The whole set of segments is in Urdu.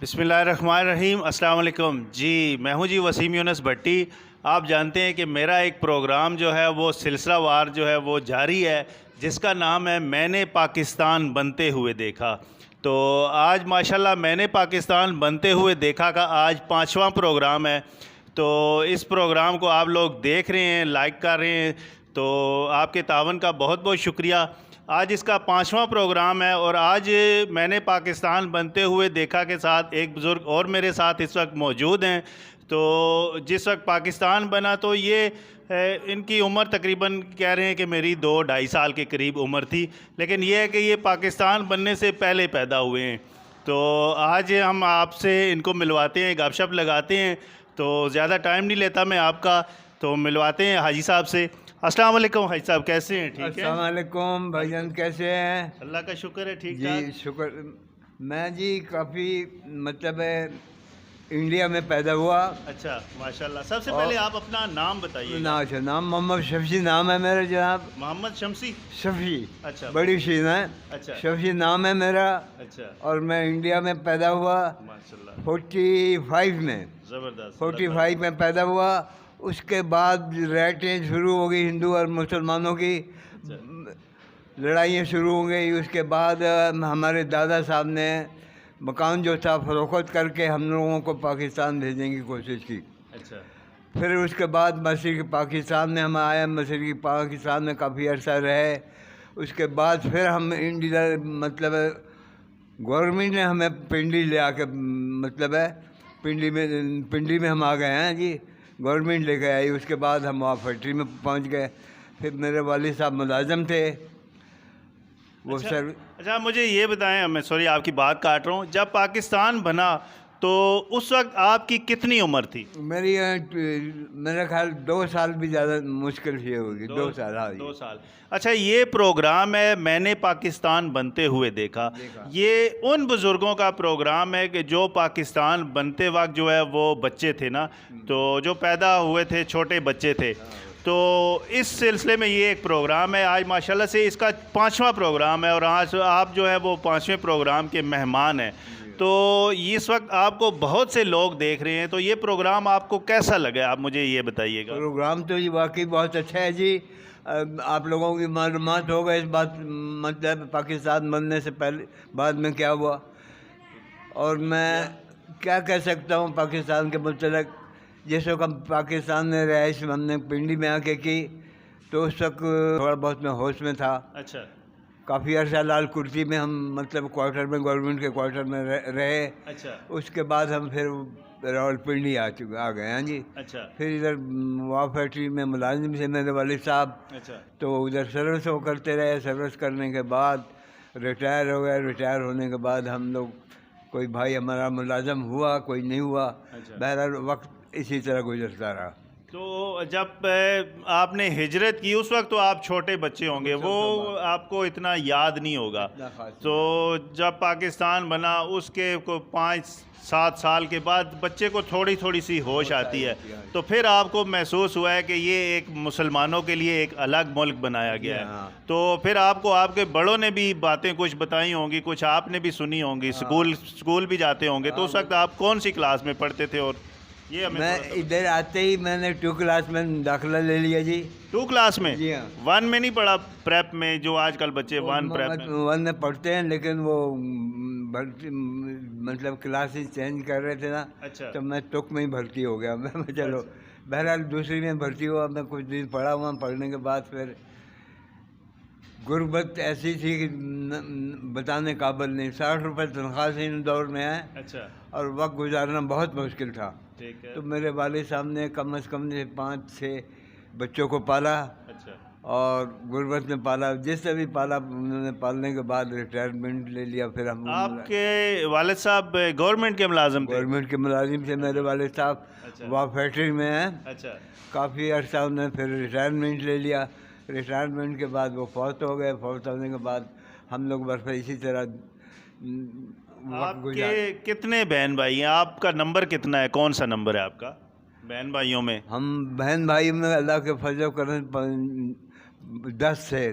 بسم اللہ الرحمن الرحیم. السلام علیکم. جی میں ہوں وسیم یونس بھٹی. آپ جانتے ہیں کہ میرا ایک پروگرام جو ہے وہ سلسلہ وار جو ہے وہ جاری ہے، جس کا نام ہے میں نے پاکستان بنتے ہوئے دیکھا. تو آج ماشاءاللہ میں نے پاکستان بنتے ہوئے دیکھا کا آج 5واں پروگرام ہے. تو اس پروگرام کو آپ لوگ دیکھ رہے ہیں، لائک کر رہے ہیں، تو آپ کے تعاون کا بہت بہت شکریہ. آج اس کا 5واں پروگرام ہے اور آج میں نے پاکستان بنتے ہوئے دیکھا کے ساتھ ایک بزرگ اور میرے ساتھ اس وقت موجود ہیں. تو جس وقت پاکستان بنا تو یہ ان کی عمر تقریباً کہہ رہے ہیں کہ میری 2-2.5 سال کے قریب عمر تھی، لیکن یہ ہے کہ یہ پاکستان بننے سے پہلے پیدا ہوئے ہیں. تو آج ہم آپ سے ان کو ملواتے ہیں، گپ شپ لگاتے ہیں. تو زیادہ ٹائم نہیں لیتا میں آپ کا، تو ملواتے ہیں حاجی صاحب سے. السلام علیکم حاجی صاحب، کیسے ہیں؟ ٹھیک ہے. السلام علیکم بھائی جان، کیسے ہیں؟ اللہ کا شکر ہے، ٹھیک جی ٹھاک. شکر. میں جی کافی مطلب انڈیا میں پیدا ہوا. اچھا ماشاءاللہ. سب سے پہلے آپ اپنا نام بتائیے گا. نام محمد شفیع نام ہے میرا جناب. محمد شمسی. شفیع. اچھا. بڑی شین ہے. اچھا. شفیع نام ہے میرا. اچھا اور میں انڈیا میں پیدا ہوا ماشاءاللہ. 45 میں. زبردست. 45 میں پیدا ہوا. اس کے بعد ریٹیں شروع ہو گئی ہندو اور مسلمانوں کی، لڑائیاں شروع ہو گئی. اس کے بعد ہمارے دادا صاحب نے مکان جو تھا فروخت کر کے ہم لوگوں کو پاکستان بھیجنے کی کوشش کی. اچھا. پھر اس کے بعد مشرقی پاکستان میں ہم آئے، مشرقی پاکستان میں کافی عرصہ رہے. اس کے بعد پھر ہم انڈیا مطلب گورنمنٹ نے ہمیں پنڈی لے آ کے مطلب ہے پنڈی میں ہم آ گئے ہیں جی. گورنمنٹ لے کے آئی. اس کے بعد ہم وہاں فیکٹری میں پہنچ گئے. پھر میرے والد صاحب ملازم تھے وہ سر. اچھا مجھے یہ بتائیں، میں سوری آپ کی بات کاٹ رہا ہوں، جب پاکستان بنا تو اس وقت آپ کی کتنی عمر تھی؟ میری میرا خیال 2 سال بھی زیادہ مشکل سے ہوگی. 2 سال. ہاں 2 سال. اچھا یہ پروگرام ہے میں نے پاکستان بنتے ہوئے دیکھا. یہ ان بزرگوں کا پروگرام ہے کہ جو پاکستان بنتے وقت جو ہے وہ بچے تھے نا، تو جو پیدا ہوئے تھے چھوٹے بچے تھے. تو اس سلسلے میں یہ ایک پروگرام ہے. آج ماشاءاللہ سے اس کا 5واں پروگرام ہے اور آج آپ جو ہے وہ 5ویں پروگرام کے مہمان ہیں. تو اس وقت آپ کو بہت سے لوگ دیکھ رہے ہیں، تو یہ پروگرام آپ کو کیسا لگا؟ آپ مجھے یہ بتائیے گا. پروگرام تو یہ واقعی بہت اچھا ہے جی. آپ لوگوں کی معلومات ہوگا اس بات مطلب پاکستان بننے سے پہلے بعد میں کیا ہوا، اور میں کیا کہہ سکتا ہوں پاکستان کے متعلق. جس وقت ہم پاکستان میں رہائش ہم نے پنڈی میں آ کے کی تو اس وقت تھوڑا بہت میں ہوش میں تھا. اچھا. کافی عرصہ لال کرسی میں ہم مطلب کوارٹر میں گورنمنٹ کے کوارٹر میں رہے. اچھا. اس کے بعد ہم پھر راول پنڈی آ گئے ہیں جی. اچھا. پھر ادھر وہاں فیکٹری میں ملازم سے میرے والد صاحب. اچھا. تو ادھر سروس وہ کرتے رہے. سروس کرنے کے بعد ریٹائر ہو گئے. ریٹائر ہونے کے بعد ہم لوگ کوئی بھائی ہمارا ملازم ہوا، کوئی نہیں ہوا. بہرحال وقت اسی طرح گزرتا رہا. تو جب آپ نے ہجرت کی اس وقت تو آپ چھوٹے بچے ہوں گے، وہ آپ کو اتنا یاد نہیں ہوگا. تو جب پاکستان بنا اس کے 5-7 سال کے بعد بچے کو تھوڑی تھوڑی سی ہوش آتی ہے، تو پھر آپ کو محسوس ہوا ہے کہ یہ ایک مسلمانوں کے لیے ایک الگ ملک بنایا گیا ہے. تو پھر آپ کو آپ کے بڑوں نے بھی باتیں کچھ بتائی ہوں گی، کچھ آپ نے بھی سنی ہوں گی. اسکول بھی جاتے ہوں گے، تو اس وقت آپ کون سی کلاس میں پڑھتے تھے؟ اور یہ میں ادھر آتے ہی میں نے 2 کلاس میں داخلہ لے لیا جی. 2 کلاس میں؟ جی ہاں. 1 میں نہیں پڑھا؟ پریپ میں جو آج کل بچے 1 پریپ میں 1 میں پڑھتے ہیں، لیکن وہ مطلب کلاسز چینج کر رہے تھے نا. اچھا. تو میں تک میں ہی بھرتی ہو گیا. میں چلو بہرحال دوسری میں بھرتی ہوا. میں کچھ دن پڑھا ہوا. پڑھنے کے بعد پھر غربت ایسی تھی کہ بتانے قابل نہیں. 60 روپے تنخواہ سے ان دور میں ہے. اچھا. اور وقت گزارنا بہت مشکل تھا. ٹھیک ہے. تو میرے والد صاحب نے کم از کم 5-6 بچوں کو پالا. اچھا. اور غربت میں پالا. جس سے بھی پالا انہوں نے پالنے کے بعد ریٹائرمنٹ لے لیا. پھر ہم آپ کے والد صاحب گورنمنٹ کے ملازم تھے؟ گورنمنٹ کے ملازم سے میرے والد صاحب وہاں فیکٹری میں ہیں. اچھا. کافی عرصہ انہوں نے پھر ریٹائرمنٹ لے لیا. ریٹائرمنٹ کے بعد وہ فوت ہو گئے. فوت ہونے کے بعد ہم لوگ بس اسی طرح. آپ کے کتنے بہن بھائی ہیں؟ آپ کا نمبر کتنا ہے؟ کون سا نمبر ہے آپ کا بہن بھائیوں میں؟ ہم بہن بھائی میں اللہ کے فضل و کرم 10 سے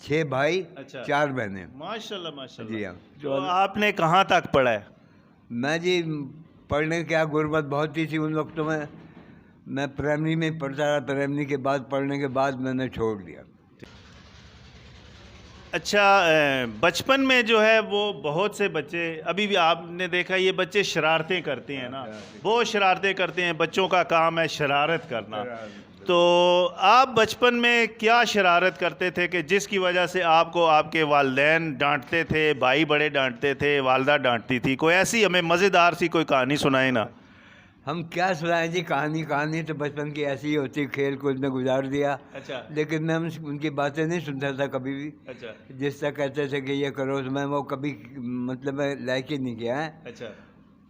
6 بھائی 4 بہنیں. ماشاء اللہ ماشاء اللہ. جی ہاں. تو آپ نے کہاں تک پڑھا ہے؟ میں جی پڑھنے کیا غربت بہت ہی تھی ان وقتوں میں پرائمری میں پڑھتا رہا. پرائمری کے بعد پڑھنے کے بعد میں نے چھوڑ دیا. اچھا بچپن میں جو ہے وہ بہت سے بچے ابھی بھی آپ نے دیکھا یہ بچے شرارتیں کرتے ہیں نا, بہت شرارتیں کرتے ہیں. بچوں کا کام ہے شرارت کرنا. تو آپ بچپن میں کیا شرارت کرتے تھے کہ جس کی وجہ سے آپ کو آپ کے والدین ڈانٹتے تھے, بھائی بڑے ڈانٹتے تھے, والدہ ڈانٹتی تھی؟ کوئی ایسی ہمیں مزیدار سی کوئی کہانی سنائیں نا. ہم کیا سنائیں جی, کہانی تو بچپن کی ایسی ہی ہوتی, کھیل کود میں گزار دیا. اچھا لیکن میں ان کی باتیں نہیں سنتا تھا کبھی بھی. اچھا جس طرح کہتے تھے کہ یہ کرو, تو میں وہ کبھی مطلب لائق ہی نہیں کیا ہے. اچھا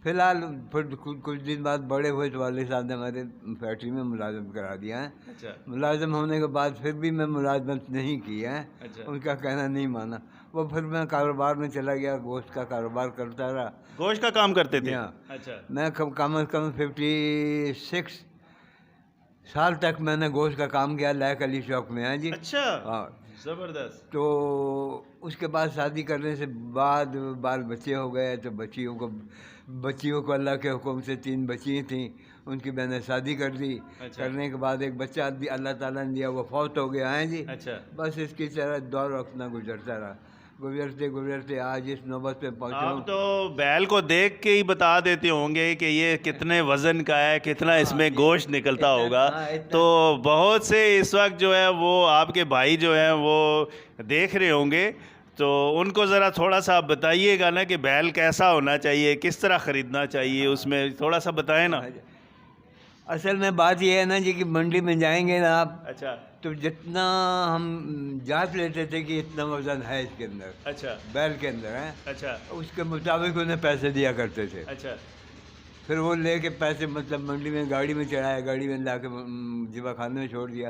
فی الحال پھر کچھ دن بعد بڑے ہوئے تو والد صاحب نے ہمارے فیکٹری میں ملازم کرا دیا ہے. اچھا ملازم ہونے کے بعد پھر بھی میں ملازمت نہیں کی ہے, اچھا ان کا کہنا نہیں مانا. وہ پھر میں کاروبار میں چلا گیا, گوشت کا کاروبار کرتا رہا. گوشت کا کام کرتے تھے؟ ہاں. اچھا میں کم از کم 56 سال تک میں نے گوشت کا کام کیا لائق علی چوک میں. ہاں جی. اچھا ہاں. زبردست. تو اس کے بعد شادی کرنے سے بعد بال بچے ہو گئے, تو بچیوں کو اللہ کے حکم سے 3 بچی تھیں, ان کی میں نے شادی کر دی. اچھا کرنے کے بعد ایک بچہ اللہ تعالیٰ نے دیا, وہ فوت ہو گیا ہے جی. اچھا بس اس کی طرح دور اپنا گزرتا رہا. گزرتے آج اس نوبت پہ پہنچا ہوں. آپ تو بیل کو دیکھ کے ہی بتا دیتے ہوں گے کہ یہ کتنے وزن کا ہے, کتنا اس میں گوشت نکلتا ہوگا. تو بہت سے اس وقت جو ہے وہ آپ کے بھائی جو ہیں وہ دیکھ رہے ہوں گے, تو ان کو ذرا تھوڑا سا آپ بتائیے گا نا کہ بیل کیسا ہونا چاہیے, کس طرح خریدنا چاہیے, اس میں تھوڑا سا بتائیں نا. اصل میں بات یہ ہے نا جی کہ منڈی میں جائیں گے نا آپ, اچھا تو جتنا ہم جانچ لیتے تھے کہ اتنا وزن ہے اس کے اندر, اچھا بیل کے اندر ہے, اچھا اس کے مطابق انہیں پیسے دیا کرتے تھے. اچھا پھر وہ لے کے پیسے مطلب منڈی میں گاڑی میں چڑھایا, گاڑی میں لا کے ذبح خانے میں چھوڑ دیا,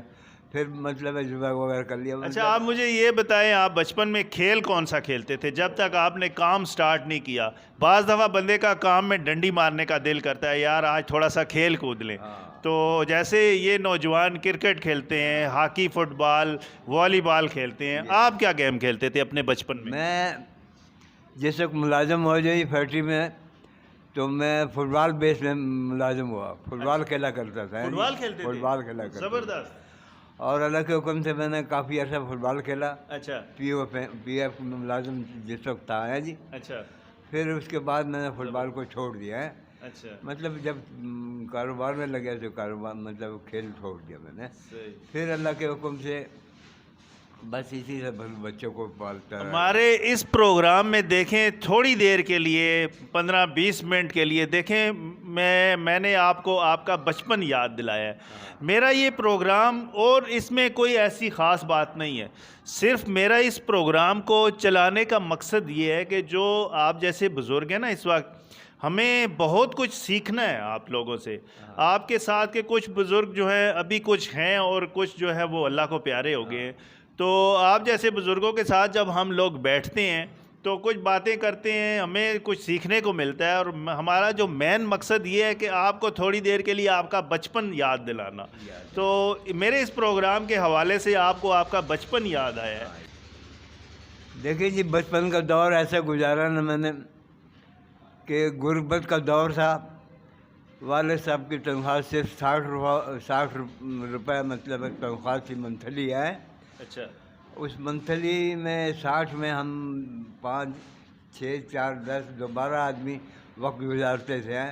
پھر مطلب ہے ذبح وغیرہ کر لیا. اچھا آپ مجھے یہ بتائیں, آپ بچپن میں کھیل کون سا کھیلتے تھے جب تک آپ نے کام سٹارٹ نہیں کیا؟ بعض دفعہ بندے کا کام میں ڈنڈی مارنے کا دل کرتا ہے, یار آج تھوڑا سا کھیل کود لیں. تو جیسے یہ نوجوان کرکٹ کھیلتے ہیں, ہاکی, فٹ بال, والی بال کھیلتے ہیں, آپ کیا گیم کھیلتے تھے اپنے بچپن میں؟ میں جس وقت ملازم ہو جائی فیکٹری میں, تو میں فٹ بال بیس میں ملازم ہوا. فٹ بال کھیلا کرتا تھا. فٹ بال کھیلتے تھے؟ فٹ بال کھیلا کرتا. زبردست. اور اللہ کے حکم سے میں نے کافی عرصہ فٹ بال کھیلا. اچھا پی ایف میں ملازم جس وقت تھا ہے جی. اچھا پھر اس کے بعد میں نے فٹ بال کو چھوڑ دیا ہے. اچھا مطلب جب کاروبار میں لگا تو کاروبار مطلب کھیل چھوڑ دیا میں نے. صحیح. پھر اللہ کے حکم سے بس اسی سے بچوں کو پالتا رہا. ہمارے اس پروگرام میں دیکھیں تھوڑی دیر کے لیے 15-20 منٹ کے لیے دیکھیں, میں نے آپ کو آپ کا بچپن یاد دلایا ہے. میرا یہ پروگرام, اور اس میں کوئی ایسی خاص بات نہیں ہے, صرف میرا اس پروگرام کو چلانے کا مقصد یہ ہے کہ جو آپ جیسے بزرگ ہیں نا, اس وقت ہمیں بہت کچھ سیکھنا ہے آپ لوگوں سے. آپ کے ساتھ کے کچھ بزرگ جو ہیں ابھی کچھ ہیں, اور کچھ جو ہے وہ اللہ کو پیارے ہو گئے ہیں. تو آپ جیسے بزرگوں کے ساتھ جب ہم لوگ بیٹھتے ہیں تو کچھ باتیں کرتے ہیں, ہمیں کچھ سیکھنے کو ملتا ہے. اور ہمارا جو مین مقصد یہ ہے کہ آپ کو تھوڑی دیر کے لیے آپ کا بچپن یاد دلانا. تو میرے اس پروگرام کے حوالے سے آپ کو آپ کا بچپن یاد آیا ہے. دیکھیے جی, بچپن کا دور ایسا گزارا نا میں نے کہ غربت کا دور تھا. والد صاحب کی تنخواہ صرف 60 روپے مطلب تنخواہ تھی منتھلی ہے. اچھا. اس منتھلی میں 60 میں ہم 5 6 4 10 12 آدمی وقت گزارتے تھے.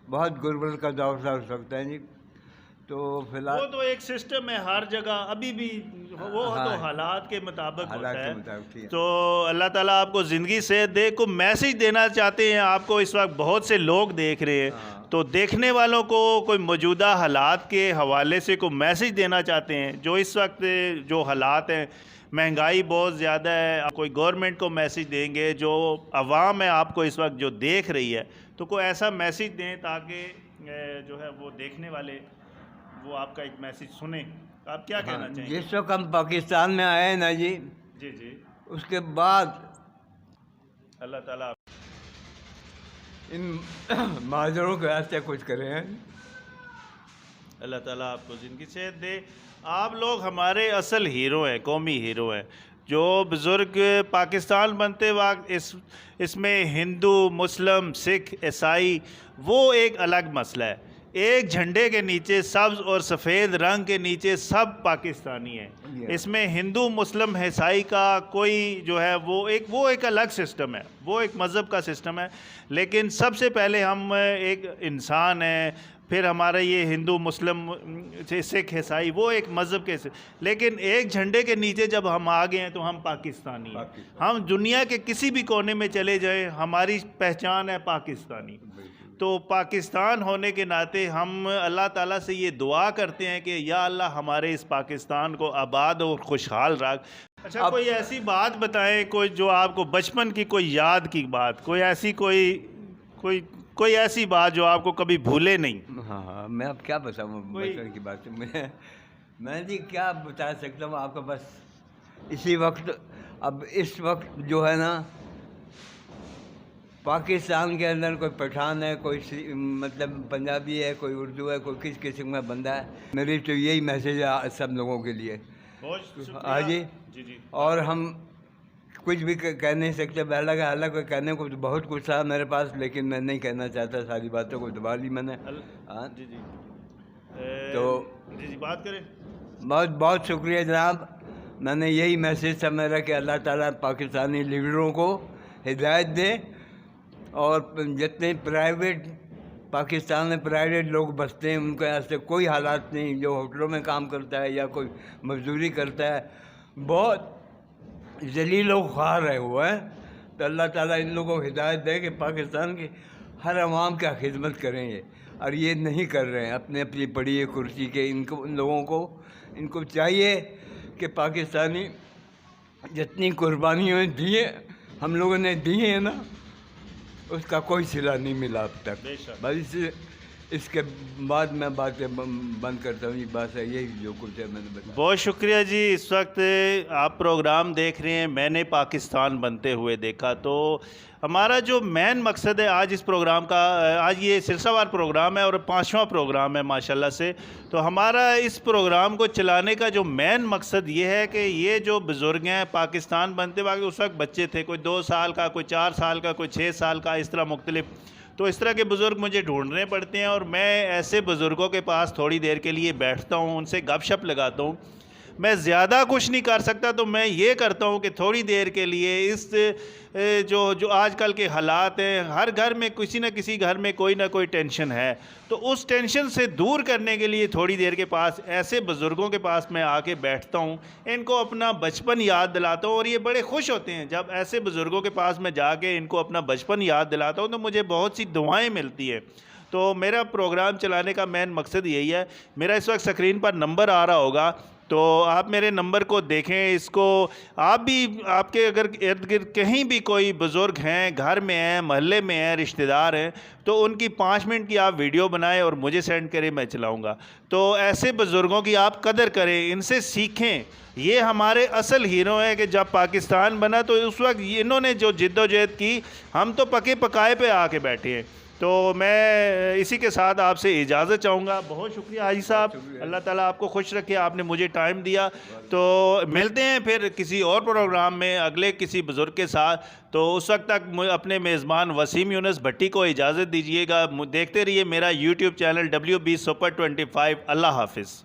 بہت غربت کا دور تھا اس وقت ہے جی. تو فی الحال وہ تو ایک سسٹم ہے ہر جگہ ابھی بھی, وہ تو حالات کے مطابق ہوتا ہے. تو اللہ تعالیٰ آپ کو زندگی صحت دے. کو میسج دینا چاہتے ہیں آپ کو, اس وقت بہت سے لوگ دیکھ رہے ہیں, تو دیکھنے والوں کو کوئی موجودہ حالات کے حوالے سے کوئی میسج دینا چاہتے ہیں؟ جو اس وقت جو حالات ہیں, مہنگائی بہت زیادہ ہے, کوئی گورنمنٹ کو میسج دیں گے, جو عوام ہے آپ کو اس وقت جو دیکھ رہی ہے, تو کوئی ایسا میسج دیں تاکہ جو ہے وہ دیکھنے والے وہ آپ کا ایک میسج سنیں. آپ کیا کہنا چاہیں گے؟ جس وقت ہم پاکستان میں آئے نا جی, جی اس کے بعد اللہ تعالیٰ ان معذوروں کے راستے کچھ کرے ہیں. اللہ تعالیٰ آپ کو زندگی صحت دے. آپ لوگ ہمارے اصل ہیرو ہیں, قومی ہیرو ہیں. جو بزرگ پاکستان بنتے وقت اس میں ہندو، مسلم، سکھ، عیسائی وہ ایک الگ مسئلہ ہے. ایک جھنڈے کے نیچے سبز اور سفید رنگ کے نیچے سب پاکستانی ہیں. اس میں ہندو، مسلم، عیسائی کا کوئی جو ہے وہ ایک الگ سسٹم ہے، وہ ایک مذہب کا سسٹم ہے. لیکن سب سے پہلے ہم ایک انسان ہیں، پھر ہمارا یہ ہندو، مسلم، سکھ، عیسائی وہ ایک مذہب کے لیکن ایک جھنڈے کے نیچے جب ہم آ گئے ہیں تو ہم پاکستانی ہیں. ہم دنیا کے کسی بھی کونے میں چلے جائیں ہماری پہچان ہے پاکستانی. تو پاکستان ہونے کے ناطے ہم اللہ تعالیٰ سے یہ دعا کرتے ہیں کہ یا اللہ ہمارے اس پاکستان کو آباد اور خوشحال رکھ. اچھا کوئی ایسی بات بتائیں کوئی جو آپ کو بچپن کی کوئی یاد کی بات، کوئی ایسی کوئی ایسی بات جو آپ کو کبھی بھولے نہیں. ہاں میں اب کیا بتاؤں بچپن کی بات. میں جی کیا بتا سکتا ہوں آپ کو. بس اسی وقت اب اس وقت جو ہے نا پاکستان کے اندر کوئی پٹھان ہے، کوئی مطلب پنجابی ہے، کوئی اردو ہے، کوئی کس قسم کا بندہ ہے. میری تو یہی میسیج ہے سب لوگوں کے لیے. ہاں جی. اور ہم کچھ بھی کہہ نہیں سکتے. حالانکہ کہنے کو تو بہت کچھ تھا میرے پاس، لیکن میں نہیں کہنا چاہتا. ساری باتوں کو دبا لی میں نے. تو بات کریں. بہت بہت شکریہ جناب. میں نے یہی میسیج تھا میرا کہ اللہ تعالیٰ پاکستانی لیڈروں کو ہدایت دے، اور جتنے پرائیویٹ پاکستان میں پرائیویٹ لوگ بستے ہیں ان کے واسطے کوئی حالات نہیں. جو ہوٹلوں میں کام کرتا ہے یا کوئی مزدوری کرتا ہے بہت ذلیل و خوار رہے ہوئے ہیں، تو اللہ تعالیٰ ان لوگوں کو ہدایت دے کہ پاکستان کی ہر عوام کا خدمت کریں یہ. اور یہ نہیں کر رہے ہیں اپنے اپنی پڑی کرسی کے. ان لوگوں کو چاہیے کہ پاکستانی جتنی قربانیاں دی ہیں ہم لوگوں نے دی ہیں نا، اس کا کوئی صلہ نہیں ملا اب تک. بس اس کے بعد میں باتیں بند کرتا ہوں. یہ بات ہے، یہی جو کچھ ہے میں نے بتایا. بہت شکریہ جی. اس وقت آپ پروگرام دیکھ رہے ہیں میں نے پاکستان بنتے ہوئے دیکھا. تو ہمارا جو مین مقصد ہے آج اس پروگرام کا، آج یہ سلسلہ وار پروگرام ہے اور 5واں پروگرام ہے ماشاءاللہ سے. تو ہمارا اس پروگرام کو چلانے کا جو مین مقصد یہ ہے کہ یہ جو بزرگ ہیں پاکستان بنتے وقت اس وقت بچے تھے، کوئی 2 سال کا، کوئی 4 سال کا، کوئی 6 سال کا، اس طرح مختلف. تو اس طرح کے بزرگ مجھے ڈھونڈنے پڑتے ہیں اور میں ایسے بزرگوں کے پاس تھوڑی دیر کے لیے بیٹھتا ہوں، ان سے گپ شپ لگاتا ہوں. میں زیادہ کچھ نہیں کر سکتا تو میں یہ کرتا ہوں کہ تھوڑی دیر کے لیے اس جو آج کل کے حالات ہیں، ہر گھر میں کسی نہ کسی گھر میں کوئی نہ کوئی ٹینشن ہے، تو اس ٹینشن سے دور کرنے کے لیے تھوڑی دیر کے پاس ایسے بزرگوں کے پاس میں آ کے بیٹھتا ہوں، ان کو اپنا بچپن یاد دلاتا ہوں. اور یہ بڑے خوش ہوتے ہیں جب ایسے بزرگوں کے پاس میں جا کے ان کو اپنا بچپن یاد دلاتا ہوں، تو مجھے بہت سی دعائیں ملتی ہیں. تو میرا پروگرام چلانے کا مین مقصد یہی ہے. میرا اس وقت اسکرین پر نمبر آ رہا ہوگا، تو آپ میرے نمبر کو دیکھیں. اس کو آپ بھی، آپ کے اگر ارد گرد کہیں بھی کوئی بزرگ ہیں، گھر میں ہیں، محلے میں ہیں، رشتہ دار ہیں، تو ان کی 5 منٹ کی آپ ویڈیو بنائیں اور مجھے سینڈ کریں، میں چلاؤں گا. تو ایسے بزرگوں کی آپ قدر کریں، ان سے سیکھیں. یہ ہمارے اصل ہیرو ہیں کہ جب پاکستان بنا تو اس وقت انہوں نے جو جد و جہد کی، ہم تو پکے پکائے پہ آ کے بیٹھے ہیں. تو میں اسی کے ساتھ آپ سے اجازت چاہوں گا. بہت شکریہ حاجی صاحب. اللہ تعالیٰ آپ کو خوش رکھے، آپ نے مجھے ٹائم دیا. تو ملتے ہیں پھر کسی اور پروگرام میں اگلے کسی بزرگ کے ساتھ. تو اس وقت تک اپنے میزبان وسیم یونس بھٹی کو اجازت دیجیے گا. دیکھتے رہیے میرا یوٹیوب چینل WB Super 25. اللہ حافظ.